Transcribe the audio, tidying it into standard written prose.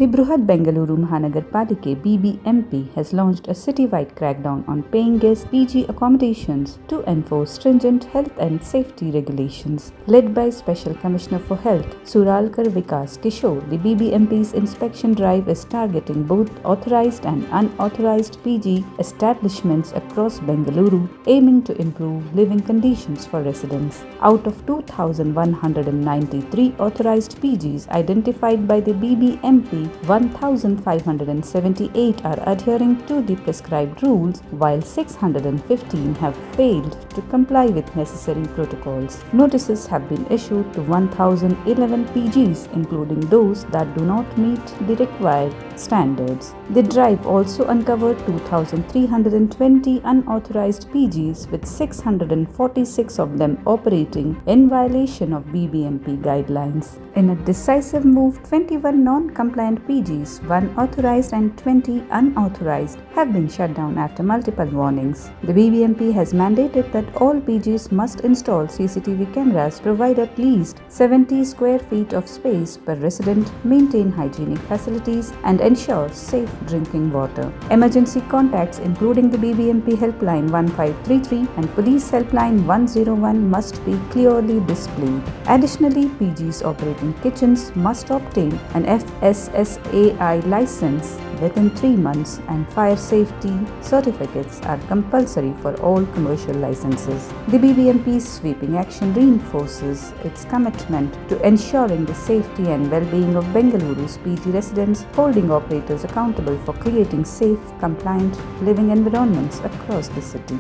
The Bruhat Bengaluru Mahanagara Palike (BBMP) has launched a citywide crackdown on paying guest PG accommodations to enforce stringent health and safety regulations. Led by Special Commissioner for Health Suralkar Vikas Kishore, the BBMP's inspection drive is targeting both authorized and unauthorized PG establishments across Bengaluru, aiming to improve living conditions for residents. Out of 2,193 authorized PGs identified by the BBMP, 1,578 are adhering to the prescribed rules, while 615 have failed to comply with necessary protocols. Notices have been issued to 1,011 PGs, including those that do not meet the required standards. The drive also uncovered 2,320 unauthorized PGs, with 646 of them operating in violation of BBMP guidelines. In a decisive move, 21 non-compliant PGs, 1 authorized and 20 unauthorized, have been shut down after multiple warnings. The BBMP has mandated that all PGs must install CCTV cameras, provide at least 70 square feet of space per resident, maintain hygienic facilities, and ensure safe drinking water. Emergency contacts, including the BBMP helpline 1533 and police helpline 101, must be clearly displayed. Additionally, PGs operating kitchens must obtain an FSSAI license within 3 months, and fire safety certificates are compulsory for all commercial licenses. The BBMP's sweeping action reinforces its commitment to ensuring the safety and well-being of Bengaluru's PG residents, holding operators accountable for creating safe, compliant living environments across the city.